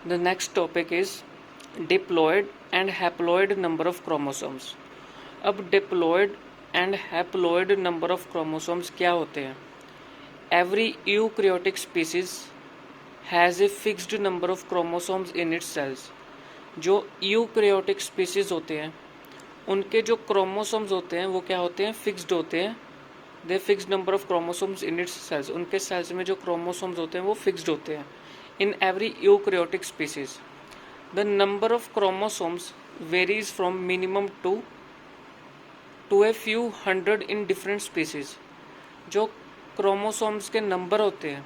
The next topic is diploid and haploid number of chromosomes. अब diploid and haploid number of chromosomes क्या होते हैं? Every eukaryotic species has a fixed number of chromosomes in its cells. जो eukaryotic species होते हैं उनके जो chromosomes होते हैं वो क्या होते हैं? फिक्स्ड होते हैं. They fixed number of chromosomes in its cells. उनके सेल्स में जो क्रोमोसोम्स होते हैं वो फिक्स्ड होते हैं. In every eukaryotic species the number of chromosomes varies from minimum two a few hundred in different species. जो क्रोमोसोम्स के नंबर होते हैं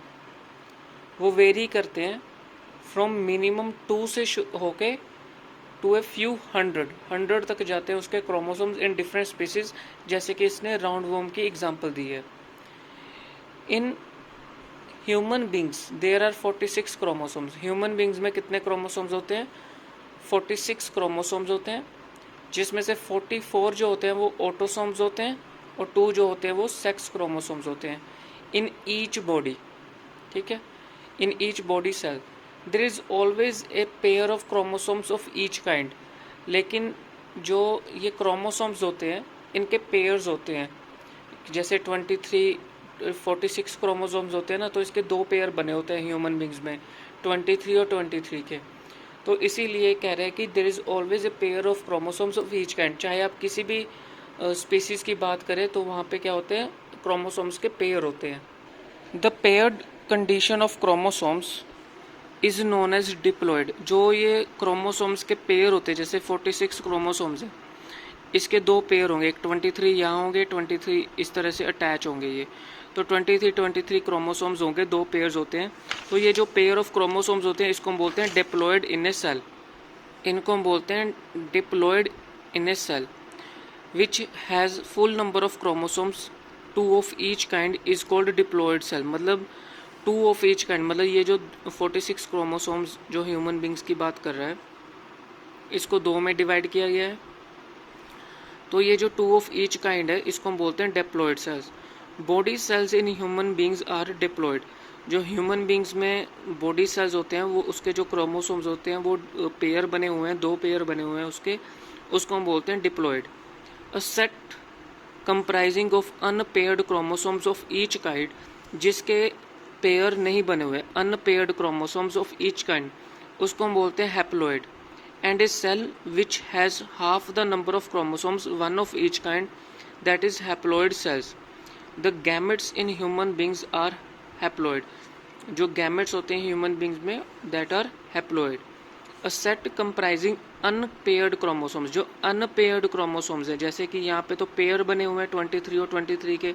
वो वेरी करते हैं फ्रॉम मिनिमम 2 से होके टू ए फ्यू हंड्रेड तक जाते हैं उसके क्रोमोसोम्स इन डिफरेंट स्पीसीज. जैसे कि इसने राउंड वॉर्म की एग्जांपल दी है. In human beings there are 46 chromosomes. Human beings में कितने क्रोमोसोम्स होते हैं? 46 क्रोमोसोम्स होते हैं, जिसमें से 44 जो होते हैं वो ऑटोसोम्स होते हैं और 2 जो होते हैं वो सेक्स क्रोमोसोम्स होते हैं. इन ईच बॉडी, ठीक है, in each body cell there is always a pair of chromosomes of each kind. लेकिन जो ये क्रोमोसोम्स होते हैं इनके पेयर्स होते हैं. जैसे 46 क्रोमोसोम्स होते हैं ना, तो इसके 2 पेयर बने होते हैं ह्यूमन बींग्स में, 23 और 23 के. तो इसीलिए कह रहे हैं कि there is always a pair of chromosomes of each kind. चाहे आप किसी भी स्पीसीज़ की बात करें तो वहाँ पे क्या होते हैं? क्रोमोसोम्स के पेयर होते हैं. The paired condition of chromosomes is known as diploid. जो ये क्रोमोसोम्स के पेयर होते हैं, जैसे 46 क्रोमोसोम्स हैं, इसके 2 पेयर होंगे, एक 23 यहाँ होंगे, 23 इस तरह से अटैच होंगे ये. तो 23 क्रोमोसोम्स होंगे, 2 पेयर्स होते हैं. तो ये जो पेयर ऑफ क्रोमोसोम्स होते हैं इसको हम बोलते हैं डिप्लॉयड इन ए सेल. इनको हम बोलते हैं diploid in a cell which has full number of chromosomes 2 of each kind is called diploid cell. मतलब 2 ऑफ ईच काइंड, मतलब ये जो 46 क्रोमोसोम्स जो ह्यूमन बींग्स की बात कर रहा है इसको 2 में डिवाइड किया गया है. तो ये जो 2 ऑफ ईच काइंड है इसको हम बोलते हैं diploid cells. Body cells in human beings are diploid. जो ह्यूमन बींग्स में बॉडी सेल्स होते हैं वो उसके जो क्रोमोसोम्स होते हैं वो पेयर बने हुए हैं, 2 पेयर बने हुए हैं उसके, उसको हम बोलते हैं diploid. A set comprising of unpaired chromosomes of each kind, जिसके पेयर नहीं बने हुए, unpaired chromosomes of each kind, उसको हम बोलते हैं haploid. And a cell which has half the number of chromosomes, one of each kind, that is haploid cells. The gametes in human beings are haploid. जो gametes होते हैं human beings में that are haploid. A set comprising unpaired chromosomes, जो unpaired chromosomes है, जैसे कि यहाँ पे तो पेयर बने हुए हैं 23 और 23 के,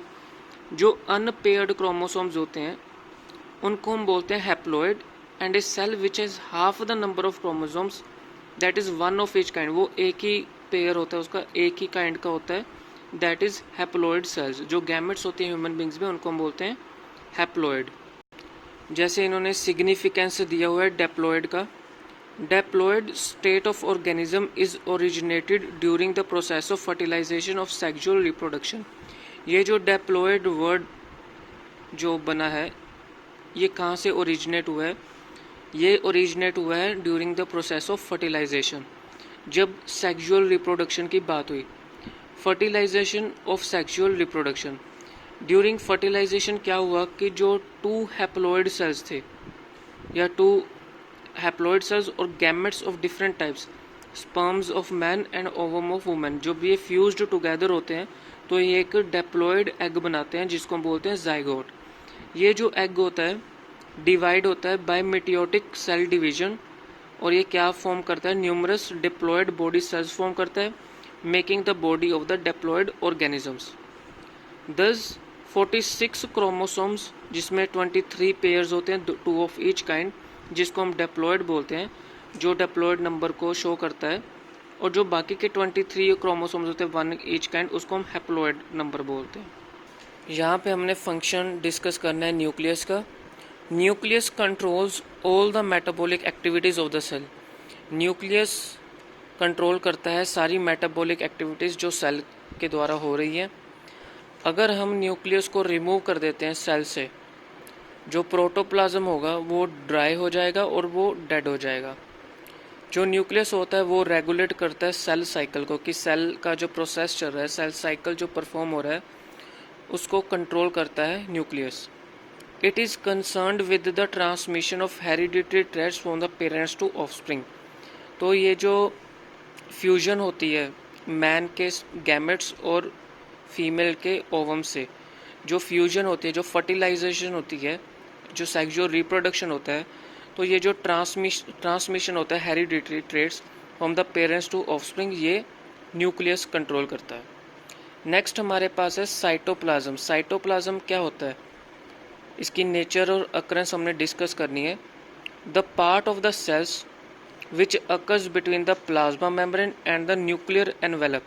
जो unpaired chromosomes होते हैं उनको हम बोलते हैं haploid. And a cell which has half the number of chromosomes, that is one of each kind, वो एक ही पेयर होता है उसका, एक ही काइंड का होता है, दैट इज़ हैप्लॉयड सेल्स. जो गैमेट्स होते हैं ह्यूमन बींग्स में उनको हम बोलते हैं हैप्लॉयड. जैसे इन्होंने सिग्निफिकेंस दिया हुआ है डेप्लॉयड का. Diploid state of organism is originated during the process of fertilisation of sexual reproduction. ये जो डेप्लॉयड वर्ड जो बना है ये कहाँ से ओरिजिनेट हुआ है? ये ओरिजिनेट हुआ है during the process of fertilisation. जब सेक्सुअल रिप्रोडक्शन की बात हुई, fertilisation of sexual reproduction, during fertilisation क्या हुआ कि जो 2 हैप्लॉयड सेल्स थे या 2 हैप्लॉयड सेल्स और gametes of different types, sperms of man and ovum of women, जब ये फ्यूज्ड टुगेदर होते हैं तो ये एक डिप्लॉयड एग बनाते हैं जिसको हम बोलते हैं जाइगोट. ये जो एग होता है डिवाइड होता है बाय मेटियोटिक सेल डिवीजन और ये क्या फॉर्म करता है? Numerous diploid body cells form करता है, making the body of the diploid organisms. दस 46 क्रोमोसोम्स जिसमें 23 पेयर्स होते हैं, 2 ऑफ ईच काइंड, जिसको हम डिप्लॉयड बोलते हैं, जो डिप्लॉयड नंबर को शो करता है. और जो बाकी के 23 क्रोमोसोम्स होते हैं, 1 ईच काइंड, उसको हम हैप्लॉयड नंबर बोलते हैं. यहाँ पे हमने फंक्शन डिस्कस करना है न्यूक्लियस का. Nucleus controls all the metabolic activities of the cell. Nucleus control करता है सारी मेटाबॉलिक एक्टिविटीज़ जो सेल के द्वारा हो रही है. अगर हम न्यूक्लियस को रिमूव कर देते हैं सेल से जो प्रोटोप्लाज्म होगा वो ड्राई हो जाएगा और वो डेड हो जाएगा। जो न्यूक्लियस होता है वो रेगुलेट करता है सेल साइकिल को, कि सेल का जो प्रोसेस चल रहा है, सेल साइकिल जो परफॉर्म हो रहा है उसको कंट्रोल करता है nucleus. It is concerned with the transmission of hereditary traits from the parents to offspring. तो ये जो फ्यूजन होती है मैन के गैमेट्स और फीमेल के ओवम से, जो फ्यूजन होती है, जो फर्टिलाइजेशन होती है, जो सेक्सुअल रिप्रोडक्शन होता है, तो ये जो ट्रांसमिशन होता है hereditary traits from the parents to offspring, ये न्यूक्लियस कंट्रोल करता है। नेक्स्ट हमारे पास है साइटोप्लाज्म। साइटोप्लाज्म क्या होता है, इसकी नेचर और अकरेंस हमने डिस्कस करनी है। The part of the cells which occurs between the plasma membrane and the nuclear envelope.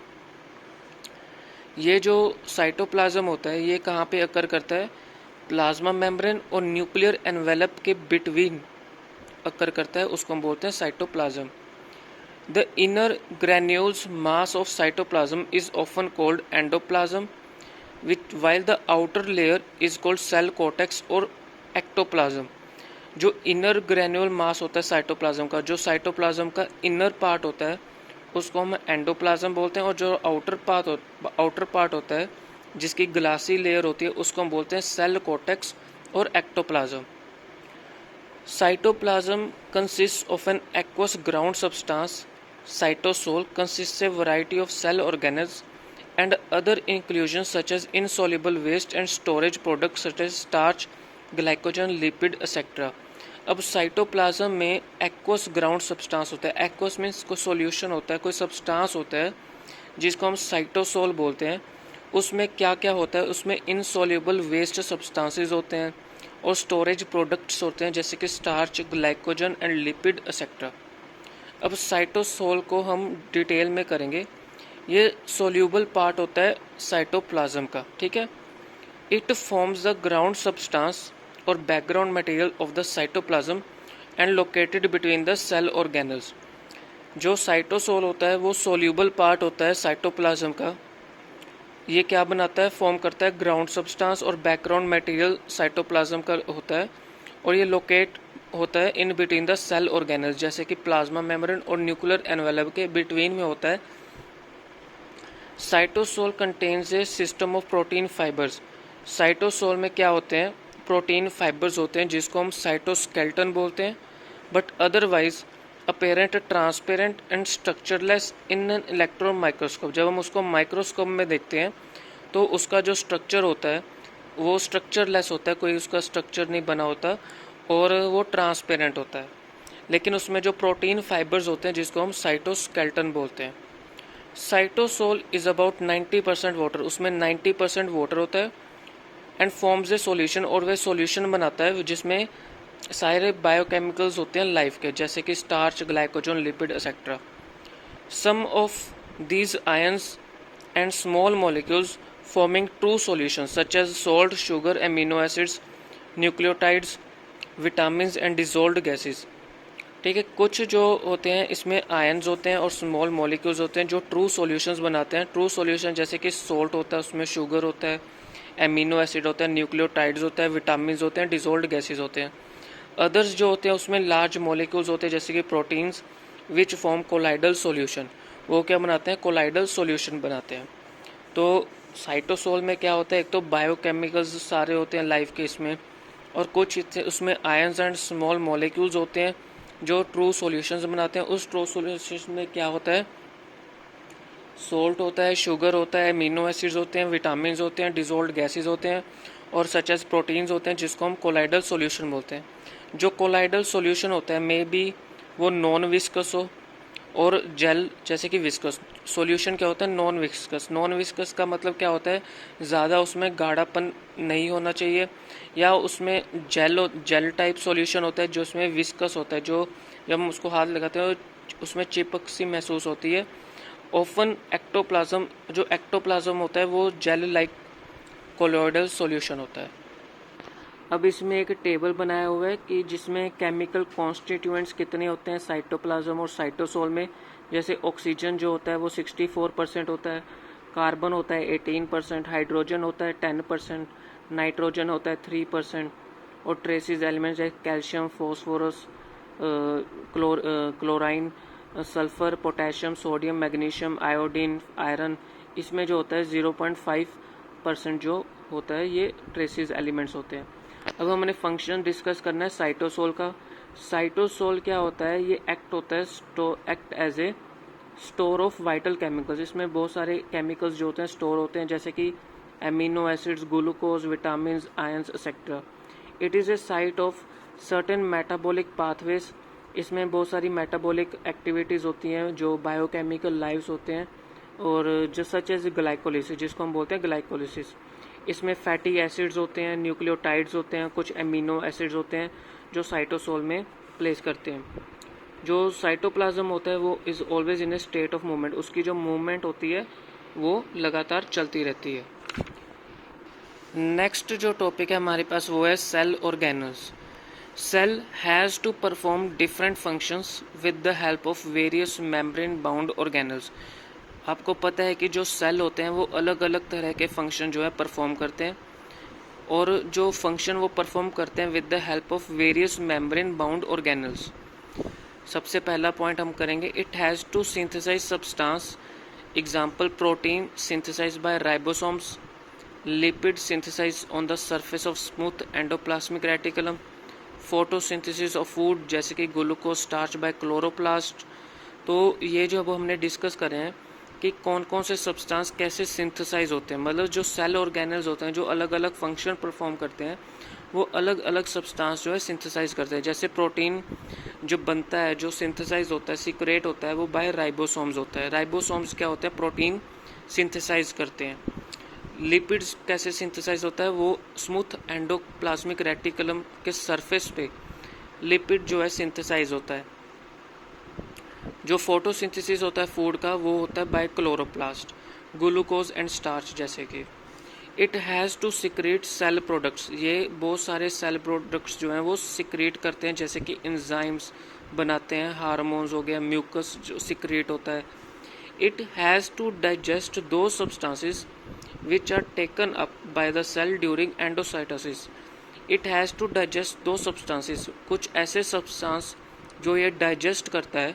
ये जो साइटोप्लाज्म होता है ये कहाँ पे अकर करता है, प्लाज्मा मेम्ब्रेन और न्यूक्लियर एनवेलप के बिटवीन अकर करता है, उसको हम बोलते हैं cytoplasm. The inner granules mass of cytoplasm is often called endoplasm, while the outer layer is called cell cortex और ectoplasm। जो इनर ग्रेन्यूल मास होता है साइटोप्लाज्म का, जो साइटोप्लाज्म का इनर पार्ट होता है उसको हम एंडोप्लाज्म बोलते हैं, और जो आउटर पार्ट होता है जिसकी ग्लासी लेयर होती है उसको हम बोलते हैं सेल कॉर्टेक्स और ectoplasm. Cytoplasm consist of an aqueous ground substance, cytosol consist a variety of cell organelles and other inclusions such as insoluble waste and storage products such as starch, glycogen, lipid etc। अब cytoplasm में aqueous ground substance होता है। Aqueous means कोई solution होता है, कोई substance होता है जिसको हम साइटोसोल बोलते हैं। उसमें क्या क्या होता है, उसमें इनसॉल्युबल वेस्ट सब्सटेंसेस होते हैं और स्टोरेज प्रोडक्ट्स होते हैं जैसे कि starch, glycogen and lipid etcetera. अब साइटोसोल को हम डिटेल में करेंगे। ये सोल्यूबल पार्ट होता है साइटोप्लाज्म का, ठीक है। It forms the ground substance और background material of the cytoplasm and located between the cell organelles. जो साइटोसोल होता है वो सोल्यूबल पार्ट होता है साइटोप्लाज्म का। ये क्या बनाता है, फॉर्म करता है ग्राउंड सब्सटेंस और बैकग्राउंड मटेरियल साइटोप्लाज्म का होता है, और ये लोकेट होता है in between the cell organelles, जैसे कि प्लाज्मा मेम्ब्रेन और न्यूक्लियर एनवेलप के बिटवीन में होता है। Cytosol contains a system of protein fibres. Cytosol में क्या होते हैं, प्रोटीन फाइबर्स होते हैं जिसको हम साइटोस्केलेटन बोलते हैं, but otherwise apparent, transparent and structureless in an electron microscope. जब हम उसको माइक्रोस्कोप में देखते हैं तो उसका जो स्ट्रक्चर होता है वो स्ट्रक्चरलेस होता है, कोई उसका स्ट्रक्चर नहीं बना होता, और वो ट्रांसपेरेंट होता है। लेकिन उसमें जो प्रोटीन फाइबर्स होते हैं जिसको हम साइटोस्केलेटन बोलते हैं। साइटोसोल इज़ अबाउट 90% वाटर, उसमें 90% वाटर होता है, एंड फॉर्म्स ए सॉल्यूशन, और वह सॉल्यूशन बनाता है जिसमें सारे बायोकेमिकल्स होते हैं लाइफ के, जैसे कि starch, glycogen, lipid etcetera. Some of these ions and small molecules forming true solutions such as salt, sugar, amino acids, nucleotides, vitamin and dissolved gases. ठीक है, कुछ जो होते हैं इसमें आयंस होते हैं और स्मॉल मॉलिक्यूल्स होते हैं जो ट्रू सॉल्यूशंस बनाते हैं। ट्रू सॉल्यूशन जैसे कि सोल्ट होता है, उसमें शुगर होता है, एमिनो एसिड होता है, न्यूक्लियोटाइड्स होता है, विटामिन होते हैं, डिजोल्व्ड गैसेस होते हैं। अदर्स जो होते हैं उसमें लार्ज मॉलिक्यूल्स होते हैं जैसे कि proteins which form colloidal solution. वो क्या बनाते हैं, कोलाइडल सॉल्यूशन बनाते हैं। तो साइटोसोल में क्या होता है, एक तो बायोकेमिकल्स सारे होते हैं लाइफ के इसमें, और कुछ उसमें आयंस एंड स्मॉल मॉलिक्यूल्स होते हैं जो ट्रू सॉल्यूशंस बनाते हैं। उस ट्रू सॉल्यूशंस में क्या होता है, सोल्ट होता है, शुगर होता है, अमीनो एसिड्स होते हैं, विटामिन होते हैं, डिजोल्व्ड गैसेस होते हैं, और सच एज प्रोटीन्स होते हैं जिसको हम कोलाइडल सॉल्यूशन बोलते हैं। जो कोलाइडल सॉल्यूशन होता है मे बी वो नॉन विस्कस हो और जेल जैसे कि विस्कस। सॉल्यूशन क्या होता है, नॉन विस्कस। नॉन विस्कस का मतलब क्या होता है, ज़्यादा उसमें गाढ़ापन नहीं होना चाहिए, या उसमें जेल टाइप सॉल्यूशन होता है जो उसमें विस्कस होता है, जो जब हम उसको हाथ लगाते हैं उसमें चिपक सी महसूस होती है। ओफन एक्टोप्लाज्म, जो एक्टोप्लाज्म होता है वो जेल लाइक कोलोइडल सॉल्यूशन होता है। अब इसमें एक टेबल बनाया हुआ है कि जिसमें केमिकल कॉन्स्टिट्यूएंट्स कितने होते हैं साइटोप्लाज्म और साइटोसोल में। जैसे ऑक्सीजन जो होता है वो 64% होता है, कार्बन होता है 18%, हाइड्रोजन होता है 10%, नाइट्रोजन होता है 3%, और ट्रेसिस एलिमेंट्स जैसे calcium, phosphorus, chlorine, sulphur, potassium, sodium, magnesium, iodine, iron, इसमें जो होता है 0.5% जो होता है ये ट्रेसिस एलिमेंट्स होते हैं। अब हमने फंक्शन डिस्कस करना है साइटोसोल का। साइटोसोल क्या होता है? ये एक्ट होता है act as a store of vital chemicals. इसमें बहुत सारे केमिकल्स जो होते हैं स्टोर होते हैं, जैसे कि amino acids, glucose, vitamin, ions etcetera. It is a site of certain metabolic pathways. इसमें बहुत सारी मेटाबॉलिक एक्टिविटीज़ होती हैं जो बायोकेमिकल लाइव्स होते हैं, और जो सच एज ग्लाइकोलिसिस, जिसको हम बोलते हैं ग्लाइकोलिसिस। इसमें फैटी एसिड्स होते हैं, न्यूक्लियोटाइड्स होते हैं, कुछ एमिनो एसिड्स होते हैं जो साइटोसोल में प्लेस करते हैं। जो साइटोप्लाज्म होता है वो is always in A state of movement. उसकी जो मूवमेंट होती है वो लगातार चलती रहती है। नेक्स्ट जो टॉपिक है हमारे पास वो है cell organelles. Cell has to perform different functions with the help of various membrane bound organelles. आपको पता है कि जो सेल होते हैं वो अलग अलग तरह के फंक्शन जो है परफॉर्म करते हैं, और जो फंक्शन वो परफॉर्म करते हैं with the help of various membrane bound organelles. सबसे पहला पॉइंट हम करेंगे, it has to synthesise substance. Example, protein synthesise by ribosomes, lipid synthesise on the surface of smooth endoplasmic reticulum, photosynthesis of food जैसे कि glucose starch bye chloroplast. तो ये जो अब हमने डिस्कस करे हैं कि कौन कौन से सब्सटेंस कैसे सिंथेसाइज होते हैं, मतलब जो सेल ऑर्गेनल्स होते हैं जो अलग अलग फंक्शन परफॉर्म करते हैं वो अलग अलग सब्सटेंस जो है सिंथेसाइज करते हैं। जैसे प्रोटीन जो बनता है, जो सिंथेसाइज होता है, सीक्रेट होता है, वो बाय राइबोसोम्स होता है। राइबोसोम्स क्या होता है? प्रोटीन सिंथेसाइज करते हैं। लिपिड्स कैसे सिंथेसाइज होता है? वो स्मूथ एंडोप्लाज्मिक रेटिकुलम के सरफेस पे लिपिड जो है सिंथेसाइज होता है। जो फोटोसिंथेसिस होता है फूड का वो होता है by chloroplast, glucose and starch जैसे कि। It has to secrete cell products. ये बहुत सारे सेल प्रोडक्ट्स जो हैं वो सिक्रेट करते हैं, जैसे कि एंजाइम्स बनाते हैं, हार्मोन्स हो गया, म्यूकस जो सिक्रेट होता है। It has to digest those substances which are taken up by the cell during endocytosis. It has to digest those substances, कुछ ऐसे सब्सटेंस जो ये डाइजेस्ट करता है,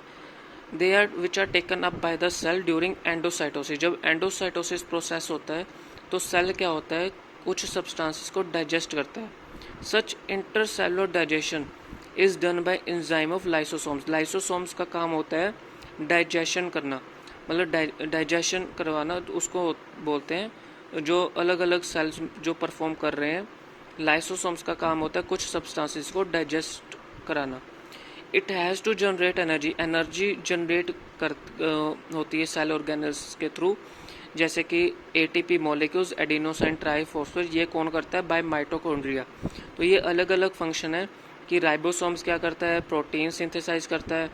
they are which are taken up by the cell during endocytosis. जब endocytosis process होता है तो सेल क्या होता है? कुछ सब्सटेंसेस को डाइजेस्ट करता है। Such intercellular digestion is done by enzyme of lysosomes. Lysosomes का काम होता है डाइजेशन करना, मतलब डाइजेशन करवाना, तो उसको बोलते हैं जो अलग अलग सेल्स जो परफॉर्म कर रहे हैं। लाइसोसोम्स का काम होता है कुछ सब्सटेंसेस को डाइजेस्ट कराना। It has to generate energy. Energy generate होती है सेल ऑर्गेनल्स के थ्रू, जैसे कि एटीपी मॉलिक्यूल्स, एडिनोसाइन ट्राइफॉस्फेट। ये कौन करता है? Bye mitochondria. तो ये अलग अलग फंक्शन है कि राइबोसोम्स क्या करता है? प्रोटीन सिंथेसाइज करता है,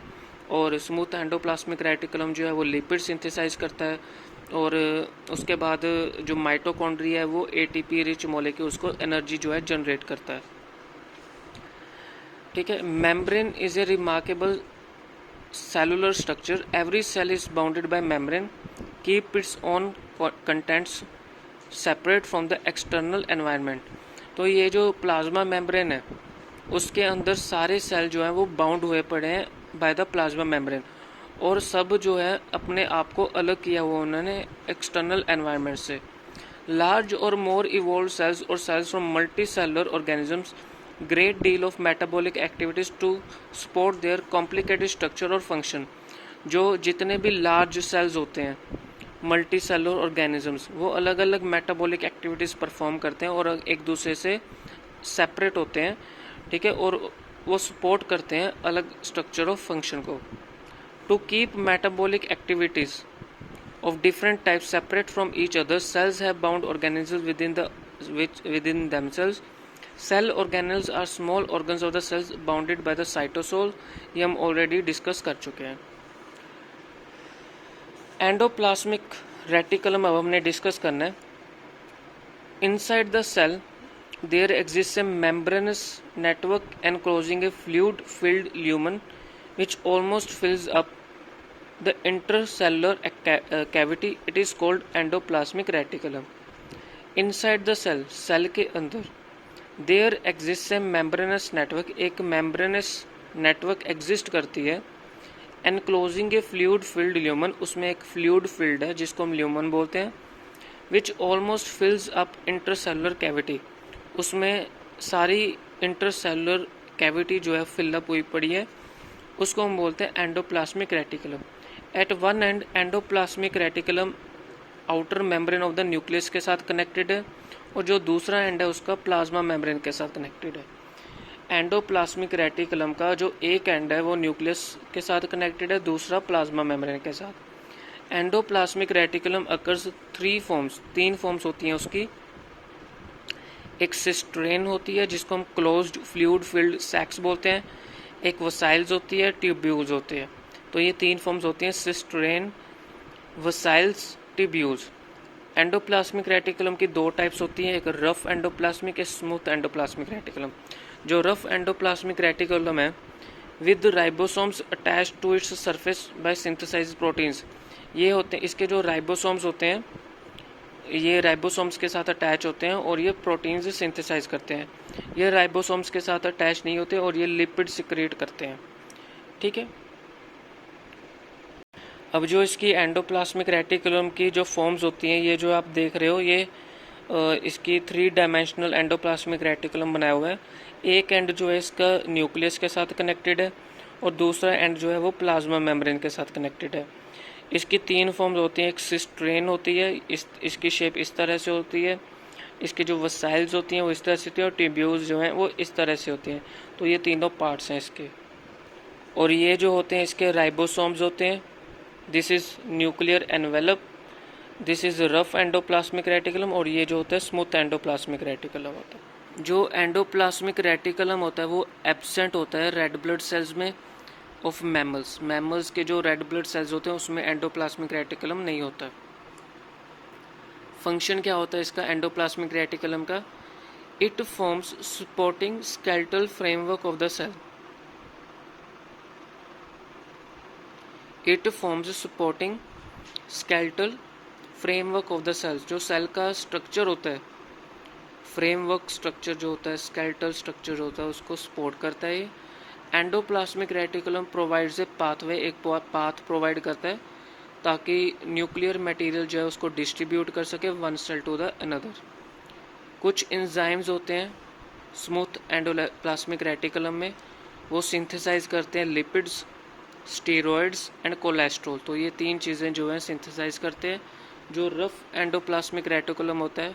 और स्मूथ एंडोप्लाज्मिक रेटिकुलम जो है वो लिपिड सिंथेसाइज करता है, और उसके बाद जो माइटोकॉन्ड्रिया है वो एटीपी रिच मॉलिक्यूल्स को एनर्जी जो है जनरेट करता है। ठीक है। Membrane is a remarkable cellular structure. Every cell is bounded by membrane, keep its own contents separate from the external environment. तो ये जो प्लाज्मा मेम्ब्रेन है उसके अंदर सारे सेल जो हैं वो बाउंड हुए पड़े हैं बाय द प्लाज्मा मेम्ब्रेन, और सब जो है अपने आप को अलग किया हुआ उन्होंने एक्सटर्नल एनवायरनमेंट से। लार्ज और मोर इवॉल्व सेल्स और cells from multicellular organisms great deal of metabolic activities to support their complicated structure और function। जो जितने भी लार्ज सेल्स होते हैं, मल्टी सेलुलर ऑर्गेनिजम्स, वो अलग अलग मेटाबॉलिक एक्टिविटीज़ परफॉर्म करते हैं और एक दूसरे से सेपरेट होते हैं। ठीक है, और वो सपोर्ट करते हैं अलग स्ट्रक्चर ऑफ फंक्शन को। To keep metabolic activities of different types separate from each other, cells have bound organisms within themselves। Cell organelles are small organs of the cells bounded by the cytosol. ये हम already discuss कर चुके हैं। Endoplasmic reticulum अब हमने discuss करना है। Inside the cell there exist a membranous network enclosing a fluid filled lumen which almost fills up the intercellular cavity. It is called endoplasmic reticulum. Inside the cell, cell के अंदर there exist a membranous network, एक membranous network exist करती है। Enclosing a fluid filled lumen, उसमें एक fluid filled है जिसको हम ल्यूमन बोलते हैं। विच almost fills up intercellular cavity, उसमें सारी इंटरसेलुलर कैविटी जो है फिलअप हुई पड़ी है, उसको हम बोलते हैं endoplasmic reticulum. At one end endoplasmic reticulum outer membrane of the nucleus के साथ कनेक्टेड है, और जो दूसरा एंड है उसका प्लाज्मा मेम्ब्रेन के साथ कनेक्टेड है। एंडोप्लाज्मिक रेटिकुलम का जो एक एंड है वो न्यूक्लियस के साथ कनेक्टेड है, दूसरा प्लाज्मा मेम्ब्रेन के साथ। Endoplasmic reticulum occurs three forms, तीन फॉर्म्स होती हैं उसकी। एक सिस्ट्रेन होती है जिसको हम क्लोज्ड फ्लूइड फिल्ड सैक्स बोलते हैं, एक वसाइल्स होती है, ट्यूब्यूल्स होते हैं। तो ये तीन फॉर्म्स होती हैं, cisternae, vesicles, tubules. Endoplasmic reticulum की दो टाइप्स होती हैं, एक रफ एंडोप्लाज्मिक, एक स्मूथ एंडोप्लाज्मिक रेटिकुलम। जो रफ एंडोप्लाज्मिक रेटिकुलम है with ribosomes attached to its surface by synthesised proteins, ये होते हैं, इसके जो राइबोसोम्स होते हैं ये राइबोसोम्स के साथ अटैच होते हैं और ये प्रोटीन्स सिंथेसाइज करते हैं। ये राइबोसोम्स के साथ अटैच नहीं होते और ये लिपिड सिक्रेट करते हैं। ठीक है, अब जो इसकी एंडोप्लाज्मिक रेटिकुलम की जो फॉर्म्स होती हैं, ये जो आप देख रहे हो, ये इसकी 3 डायमेंशनल एंडोप्लाज्मिक रेटिकुलम बनाया हुआ है। एक एंड जो है इसका न्यूक्लियस के साथ कनेक्टेड है और दूसरा एंड जो है वो प्लाज्मा मेम्ब्रेन के साथ कनेक्टेड है। इसकी 3 फॉर्म्स होती हैं, एक सिस्ट्रेन होती है, इसकी शेप इस तरह से होती है, इसकी जो वसाइल्स होती हैं वो इस तरह से होती है, और ट्यूब्यूल्स जो हैं वो इस तरह से होती हैं। तो ये तीनों पार्ट्स हैं इसके। और ये जो होते हैं इसके राइबोसोम्स होते हैं। This is nuclear envelope, this is rough endoplasmic reticulum, और ये जो होता है स्मूथ एंडोप्लाज्मिक रेटिकुलम होता है। जो एंडोप्लाज्मिक रेटिकुलम होता है वो एब्सेंट होता है रेड ब्लड सेल्स में ऑफ मैमल्स। मैमल्स के जो रेड ब्लड सेल्स होते हैं उसमें एंडोप्लाज्मिक रेटिकुलम नहीं होता। फंक्शन क्या होता है इसका एंडोप्लाज्मिक रेटिकुलम का? It forms supporting skeletal framework of the cell. It forms supporting skeletal framework of the cells, जो सेल का स्ट्रक्चर होता है, फ्रेमवर्क स्ट्रक्चर जो होता है, स्केलेटल स्ट्रक्चर जो होता है, उसको सपोर्ट करता है। Endoplasmic reticulum provides a pathway, एक पाथ प्रोवाइड करता है ताकि न्यूक्लियर मटेरियल जो है उसको डिस्ट्रीब्यूट कर सके one cell to the another. कुछ एंजाइम्स होते हैं स्मूथ एंडोप्लाज्मिक रेटिकुलम में, वो सिंथेसाइज करते हैं लिपिड्स, स्टेरॉइड्स एंड कोलेस्ट्रॉल। तो ये 3 चीज़ें जो हैं सिंथेसाइज करते हैं। जो रफ एंडोप्लाज्मिक रेटिकुलम होता है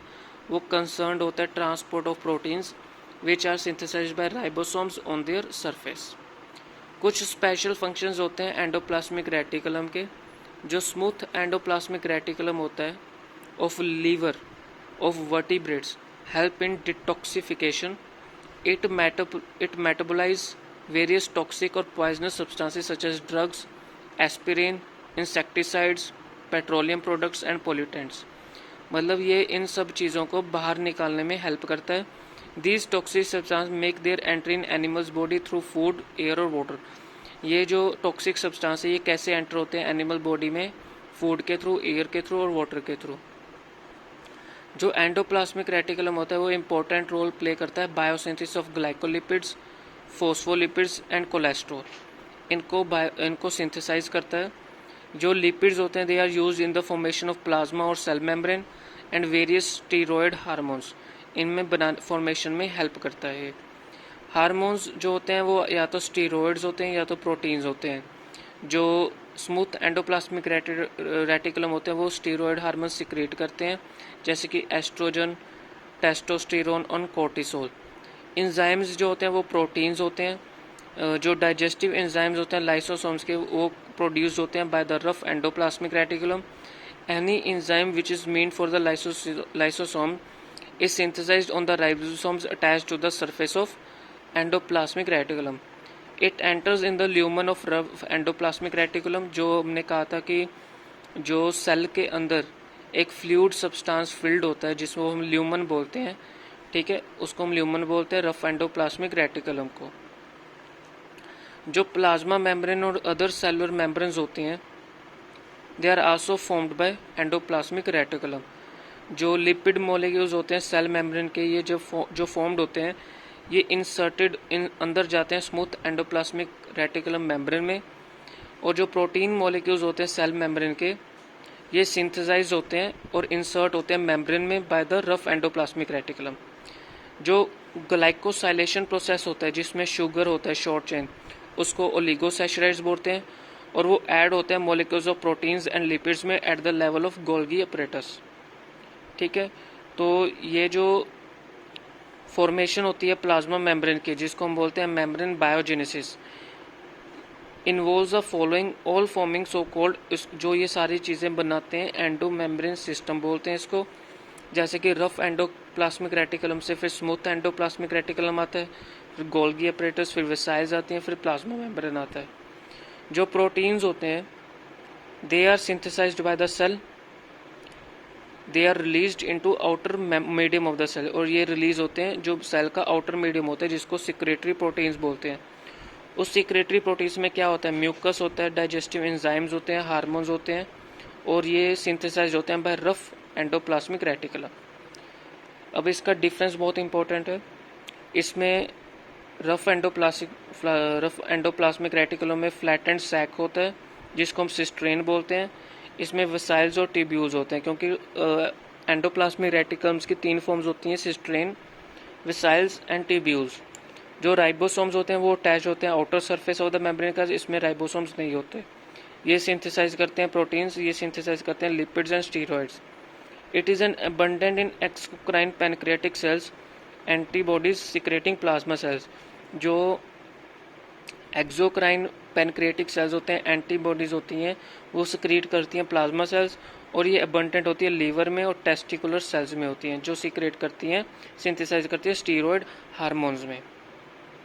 वो कंसर्न्ड होता है transport of proteins which are synthesised by ribosomes on their surface. कुछ स्पेशल फंक्शंस होते हैं एंडोप्लाज्मिक रेटिकुलम के। जो स्मूथ एंडोप्लाज्मिक रेटिकुलम होता है of liver of vertebrates help in detoxification. It metabolise various toxic और poisonous substances such as drugs, aspirin, insecticides, petroleum products and pollutants. मतलब ये इन सब चीज़ों को बाहर निकालने में हेल्प करता है। These toxic substance make their entry in animals body through food, air और वाटर। ये जो टॉक्सिक सब्सटेंस है ये कैसे एंटर होते हैं एनिमल बॉडी में? फूड के थ्रू, एयर के थ्रू और वाटर के थ्रू। जो एंडोप्लाज्मिक रेटिकुलम होता है वो इम्पोर्टेंट रोल प्ले करता है biosynthesis of glycolipids, phospholipids and cholesterol. इनको सिंथेसाइज करता है। जो लिपिड्स होते हैं they are use in the formation of plasma और cell membrane and various steroid hormones, इनमें फॉर्मेशन में हेल्प करता है। हार्मोन्स जो होते हैं वो या तो स्टीरॉयड्स होते हैं या तो प्रोटीन्स होते हैं। जो स्मूथ एंडोप्लाज्मिक रेटिकुलम होते हैं वो स्टीरॉयड हार्मोन सिक्रेट करते हैं, जैसे कि एस्ट्रोजन, टेस्टोस्टेरोन और कोर्टिसोल। एंजाइम्स जो होते हैं वो प्रोटीन्स होते हैं। जो डाइजेस्टिव एंजाइम्स होते हैं लाइसोसोम्स के, वो प्रोड्यूस होते हैं by the rough endoplasmic reticulum. Any enzyme which is mean for the lysosome is synthesized on the ribosomes attached to the surface of endoplasmic reticulum. It enters in the lumen of rough endoplasmic reticulum। जो हमने कहा था कि जो cell के अंदर एक fluid substance field होता है जिसको हम ल्यूमन बोलते हैं, ठीक है, उसको हम ल्यूमन बोलते हैं रफ एंडोप्लाज्मिक रेटिकुलम को। जो प्लाज्मा मेम्ब्रेन और अदर सेलुलर मेम्ब्रेन्स होते हैं they are also formed by endoplasmic reticulum. जो लिपिड मोलिक्यूल्स होते हैं सेल मेम्ब्रेन के, ये जो फॉर्म्ड होते हैं, ये इंसर्टेड अंदर जाते हैं स्मूथ एंडोप्लाज्मिक रेटिकुलम मेम्ब्रेन में। और जो प्रोटीन मोलिक्यूल्स होते हैं सेल मेम्ब्रेन के, ये सिंथेसाइज होते हैं और इंसर्ट होते हैं मेम्ब्रेन में by the rough endoplasmic reticulum. जो ग्लाइकोसाइलेशन प्रोसेस होता है जिसमें शुगर होता है शॉर्ट चेन, उसको ओलिगोसैचराइड्स बोलते हैं, और वो ऐड होते हैं molecules of proteins and lipids में at the level of Golgi apparatus. ठीक है, तो ये जो फॉर्मेशन होती है प्लाज्मा मेम्ब्रेन की, जिसको हम बोलते हैं membrane biogenesis, involves the following all forming so cold, जो ये सारी चीज़ें बनाते हैं एंडो मेम्ब्रेन सिस्टम बोलते हैं इसको। जैसे कि रफ एंडोप्लाज्मिक रेटिकुलम से फिर स्मूथ एंडोप्लाज्मिक रेटिकुलम आता है, फिर गोल्गी अपरेटस, फिर वेसाइल्स आती हैं, फिर प्लाज्मा मेम्ब्रेन आता है। जो प्रोटीन्स होते हैं they are synthesised by the cell, they are released into outer medium of the cell, और ये रिलीज होते हैं जो सेल का आउटर मीडियम होता है जिसको सिक्रेटरी प्रोटीन्स बोलते हैं। उस सिक्रेटरी प्रोटीन्स में क्या होता है, म्यूकस होता है, डाइजेस्टिव एंजाइम्स होते हैं, हार्मोन्स होते हैं, और ये सिंथेसाइज होते हैं बाय रफ एंडोप्लाज्मिक रेटिकुलम। अब इसका डिफरेंस बहुत इंपॉर्टेंट है। इसमें रफ एंडोप्लाज्मिक रेटिकुलम में फ्लैटेंड सैक होता है जिसको हम सिस्ट्रेन बोलते हैं। इसमें वेसाइल्स और ट्यूब्यूल्स होते हैं, क्योंकि एंडोप्लाज्मिक रेटिकुलम्स की 3 फॉर्म्स होती हैं, सिस्ट्रेन, वेसाइल्स एंड ट्यूब्यूल्स। जो राइबोसोम्स होते हैं वो अटैच होते हैं outer surface of the membrane का, इसमें राइबोसोम्स नहीं होते। ये सिंथेसाइज करते हैं प्रोटीन्स, ये सिंथेसाइज करते हैं lipids and steroids. It is an abundant in exocrine pancreatic cells, antibodies secreting plasma cells. जो एक्सोक्राइन पैनक्रियाटिक सेल्स होते हैं, एंटीबॉडीज होती हैं, वो सिक्रीट करती हैं प्लाज्मा सेल्स, और ये अबंडेंट होती है लीवर में और टेस्टिकुलर सेल्स में होती हैं, जो सिक्रेट करती हैं, सिंथेसाइज करती है स्टीरॉयड हार्मोन्स में।